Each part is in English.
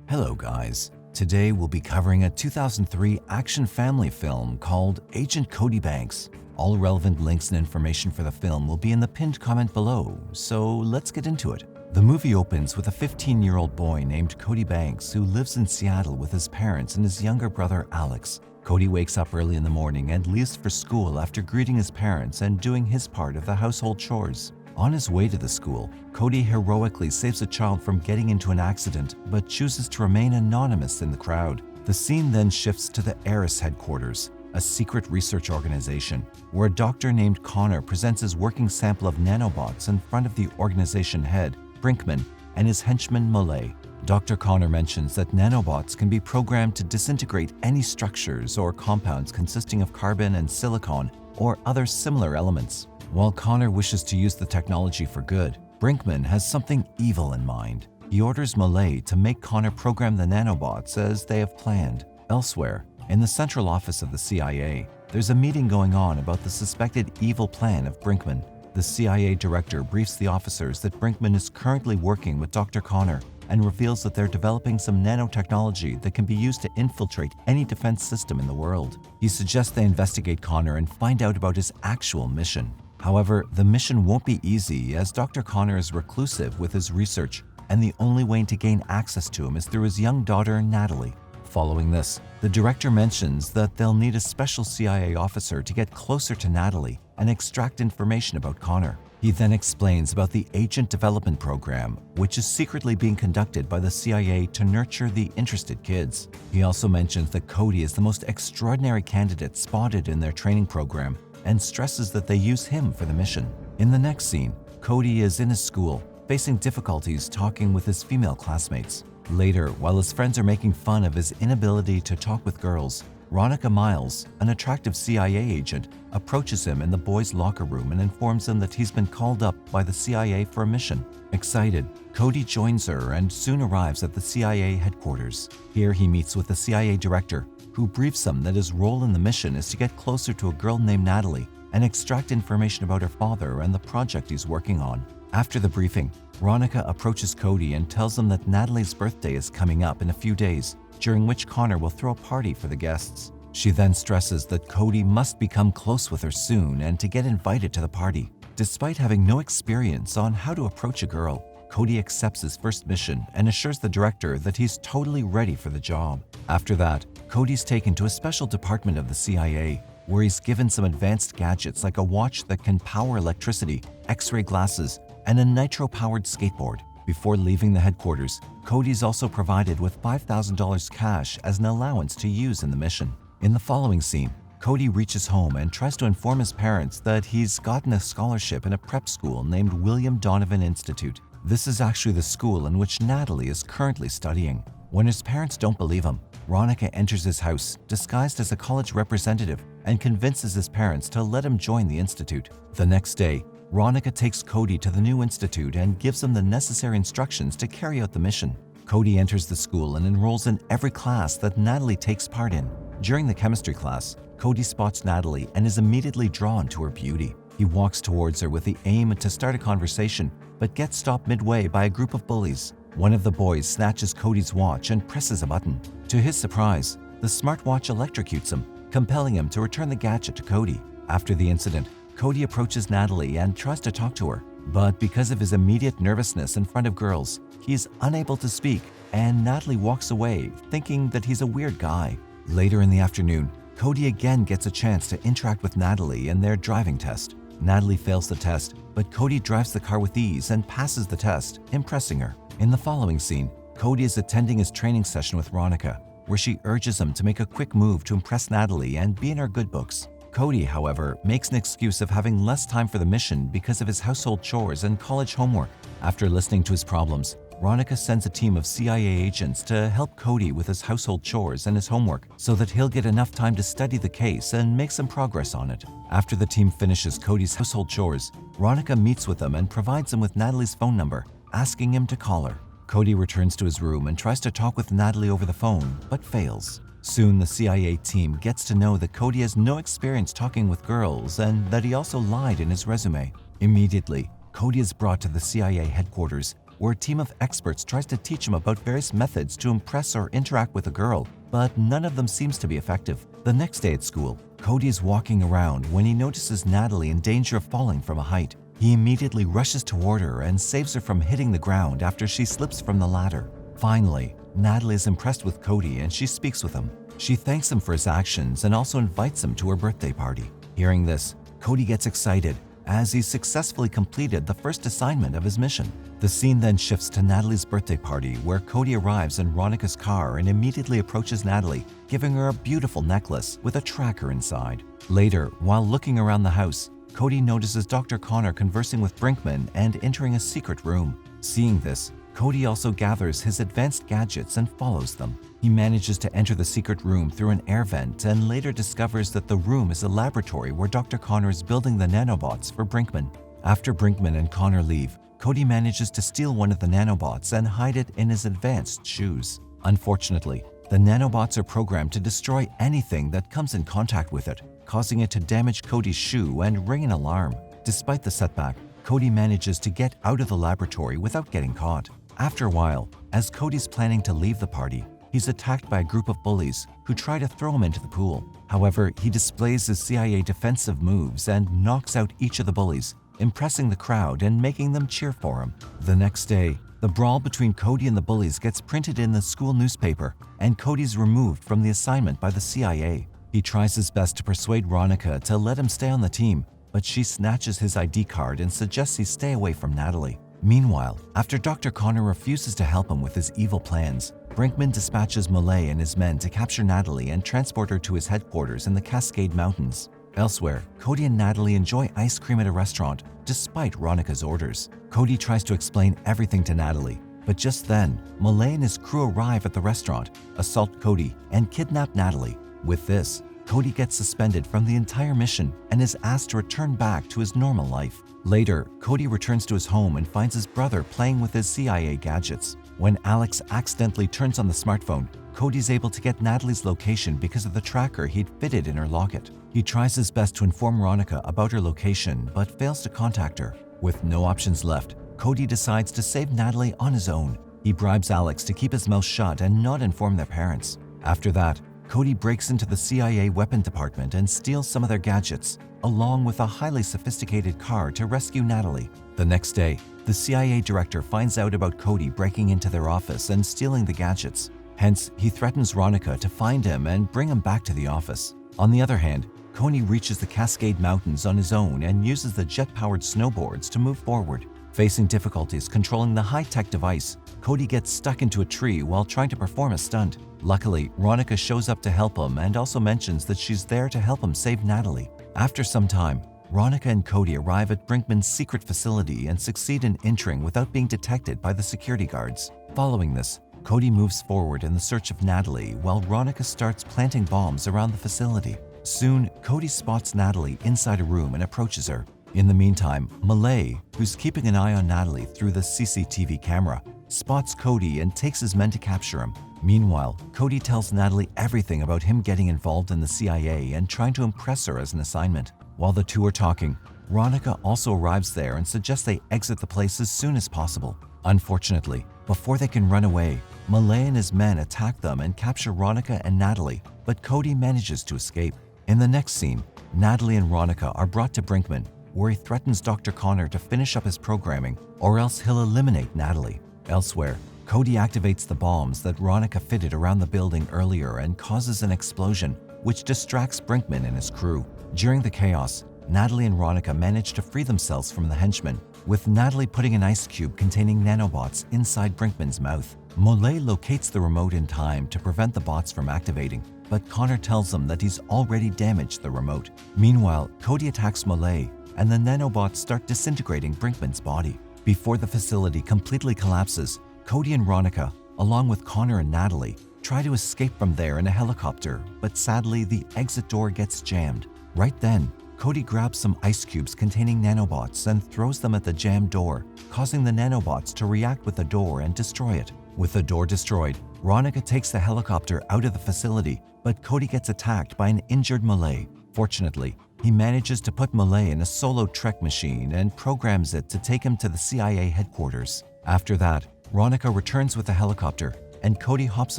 Hello guys, today we'll be covering a 2003 action family film called Agent Cody Banks. All relevant links and information for the film will be in the pinned comment below, so let's get into it. The movie opens with a 15-year-old boy named Cody Banks who lives in Seattle with his parents and his younger brother Alex. Cody wakes up early in the morning and leaves for school after greeting his parents and doing his part of the household chores. On his way to the school, Cody heroically saves a child from getting into an accident but chooses to remain anonymous in the crowd. The scene then shifts to the ARIS headquarters, a secret research organization, where a doctor named Connor presents his working sample of nanobots in front of the organization head, Brinkman, and his henchman Molay. Dr. Connor mentions that nanobots can be programmed to disintegrate any structures or compounds consisting of carbon and silicon or other similar elements. While Connor wishes to use the technology for good, Brinkman has something evil in mind. He orders Molay to make Connor program the nanobots as they have planned. Elsewhere, in the central office of the CIA, there's a meeting going on about the suspected evil plan of Brinkman. The CIA director briefs the officers that Brinkman is currently working with Dr. Connor and reveals that they're developing some nanotechnology that can be used to infiltrate any defense system in the world. He suggests they investigate Connor and find out about his actual mission. However, the mission won't be easy as Dr. Connor is reclusive with his research, and the only way to gain access to him is through his young daughter, Natalie. Following this, the director mentions that they'll need a special CIA officer to get closer to Natalie and extract information about Connor. He then explains about the Agent Development Program, which is secretly being conducted by the CIA to nurture the interested kids. He also mentions that Cody is the most extraordinary candidate spotted in their training program and stresses that they use him for the mission. In the next scene, Cody is in his school, facing difficulties talking with his female classmates. Later, while his friends are making fun of his inability to talk with girls, Ronica Miles, an attractive CIA agent, approaches him in the boys' locker room and informs him that he's been called up by the CIA for a mission. Excited, Cody joins her and soon arrives at the CIA headquarters. Here he meets with the CIA director, who briefs him that his role in the mission is to get closer to a girl named Natalie and extract information about her father and the project he's working on. After the briefing, Ronica approaches Cody and tells him that Natalie's birthday is coming up in a few days, during which Connor will throw a party for the guests. She then stresses that Cody must become close with her soon and to get invited to the party. Despite having no experience on how to approach a girl, Cody accepts his first mission and assures the director that he's totally ready for the job. After that, Cody's taken to a special department of the CIA, where he's given some advanced gadgets like a watch that can power electricity, X-ray glasses, and a nitro-powered skateboard. Before leaving the headquarters, Cody's also provided with $5,000 cash as an allowance to use in the mission. In the following scene, Cody reaches home and tries to inform his parents that he's gotten a scholarship in a prep school named William Donovan Institute. This is actually the school in which Natalie is currently studying. When his parents don't believe him, Ronica enters his house disguised as a college representative and convinces his parents to let him join the institute. The next day, Ronica takes Cody to the new institute and gives him the necessary instructions to carry out the mission. Cody enters the school and enrolls in every class that Natalie takes part in. During the chemistry class, Cody spots Natalie and is immediately drawn to her beauty. He walks towards her with the aim to start a conversation, but gets stopped midway by a group of bullies. One of the boys snatches Cody's watch and presses a button. To his surprise, the smartwatch electrocutes him, compelling him to return the gadget to Cody. After the incident, Cody approaches Natalie and tries to talk to her, but because of his immediate nervousness in front of girls, he is unable to speak, and Natalie walks away, thinking that he's a weird guy. Later in the afternoon, Cody again gets a chance to interact with Natalie in their driving test. Natalie fails the test, but Cody drives the car with ease and passes the test, impressing her. In the following scene, Cody is attending his training session with Ronica, where she urges him to make a quick move to impress Natalie and be in her good books. Cody, however, makes an excuse of having less time for the mission because of his household chores and college homework. After listening to his problems, Ronica sends a team of CIA agents to help Cody with his household chores and his homework so that he'll get enough time to study the case and make some progress on it. After the team finishes Cody's household chores, Ronica meets with him and provides him with Natalie's phone number, asking him to call her. Cody returns to his room and tries to talk with Natalie over the phone, but fails. Soon, the CIA team gets to know that Cody has no experience talking with girls and that he also lied in his resume. Immediately, Cody is brought to the CIA headquarters where a team of experts tries to teach him about various methods to impress or interact with a girl, but none of them seems to be effective. The next day at school, Cody is walking around when he notices Natalie in danger of falling from a height. He immediately rushes toward her and saves her from hitting the ground after she slips from the ladder. Finally, Natalie is impressed with Cody and she speaks with him. She thanks him for his actions and also invites him to her birthday party. Hearing this, Cody gets excited as he successfully completed the first assignment of his mission. The scene then shifts to Natalie's birthday party, where Cody arrives in Veronica's car and immediately approaches Natalie, giving her a beautiful necklace with a tracker inside. Later, while looking around the house, Cody notices Dr. Connor conversing with Brinkman and entering a secret room. Seeing this, Cody also gathers his advanced gadgets and follows them. He manages to enter the secret room through an air vent and later discovers that the room is a laboratory where Dr. Connor is building the nanobots for Brinkman. After Brinkman and Connor leave, Cody manages to steal one of the nanobots and hide it in his advanced shoes. Unfortunately, the nanobots are programmed to destroy anything that comes in contact with it, causing it to damage Cody's shoe and ring an alarm. Despite the setback, Cody manages to get out of the laboratory without getting caught. After a while, as Cody's planning to leave the party, he's attacked by a group of bullies who try to throw him into the pool. However, he displays his CIA defensive moves and knocks out each of the bullies, impressing the crowd and making them cheer for him. The next day, the brawl between Cody and the bullies gets printed in the school newspaper, and Cody's removed from the assignment by the CIA. He tries his best to persuade Veronica to let him stay on the team, but she snatches his ID card and suggests he stay away from Natalie. Meanwhile, after Dr. Connor refuses to help him with his evil plans, Brinkman dispatches Malay and his men to capture Natalie and transport her to his headquarters in the Cascade Mountains. Elsewhere, Cody and Natalie enjoy ice cream at a restaurant despite Veronica's orders. Cody tries to explain everything to Natalie, but just then, Malay and his crew arrive at the restaurant, assault Cody, and kidnap Natalie. With this, Cody gets suspended from the entire mission and is asked to return back to his normal life. Later, Cody returns to his home and finds his brother playing with his CIA gadgets. When Alex accidentally turns on the smartphone, Cody's able to get Natalie's location because of the tracker he'd fitted in her locket. He tries his best to inform Veronica about her location, but fails to contact her. With no options left, Cody decides to save Natalie on his own. He bribes Alex to keep his mouth shut and not inform their parents. After that, Cody breaks into the CIA weapon department and steals some of their gadgets, along with a highly sophisticated car to rescue Natalie. The next day, the CIA director finds out about Cody breaking into their office and stealing the gadgets. Hence, he threatens Veronica to find him and bring him back to the office. On the other hand, Cody reaches the Cascade Mountains on his own and uses the jet-powered snowboards to move forward. Facing difficulties controlling the high-tech device, Cody gets stuck into a tree while trying to perform a stunt. Luckily, Veronica shows up to help him and also mentions that she's there to help him save Natalie. After some time, Veronica and Cody arrive at Brinkman's secret facility and succeed in entering without being detected by the security guards. Following this, Cody moves forward in the search of Natalie while Veronica starts planting bombs around the facility. Soon, Cody spots Natalie inside a room and approaches her. In the meantime, Malay, who's keeping an eye on Natalie through the CCTV camera, spots Cody and takes his men to capture him. Meanwhile, Cody tells Natalie everything about him getting involved in the CIA and trying to impress her as an assignment. While the two are talking, Veronica also arrives there and suggests they exit the place as soon as possible. Unfortunately, before they can run away, Malay and his men attack them and capture Veronica and Natalie, but Cody manages to escape. In the next scene, Natalie and Veronica are brought to Brinkman, where he threatens Dr. Connor to finish up his programming or else he'll eliminate Natalie. Elsewhere, Cody activates the bombs that Veronica fitted around the building earlier and causes an explosion, which distracts Brinkman and his crew. During the chaos, Natalie and Veronica manage to free themselves from the henchmen, with Natalie putting an ice cube containing nanobots inside Brinkman's mouth. Molay locates the remote in time to prevent the bots from activating, but Connor tells them that he's already damaged the remote. Meanwhile, Cody attacks Molay, and the nanobots start disintegrating Brinkman's body. Before the facility completely collapses, Cody and Veronica, along with Connor and Natalie, try to escape from there in a helicopter, but sadly the exit door gets jammed. Right then, Cody grabs some ice cubes containing nanobots and throws them at the jammed door, causing the nanobots to react with the door and destroy it. With the door destroyed, Veronica takes the helicopter out of the facility, but Cody gets attacked by an injured Malay. Fortunately, he manages to put Malay in a solo trek machine and programs it to take him to the CIA headquarters. After that, Ronica returns with a helicopter, and Cody hops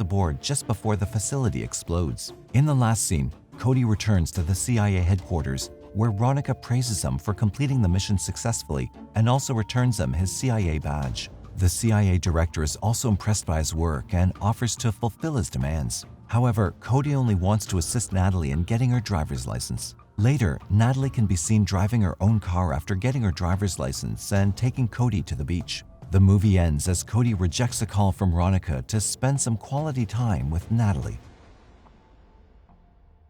aboard just before the facility explodes. In the last scene, Cody returns to the CIA headquarters, where Ronica praises him for completing the mission successfully and also returns him his CIA badge. The CIA director is also impressed by his work and offers to fulfill his demands. However, Cody only wants to assist Natalie in getting her driver's license. Later, Natalie can be seen driving her own car after getting her driver's license and taking Cody to the beach. The movie ends as Cody rejects a call from Ronica to spend some quality time with Natalie.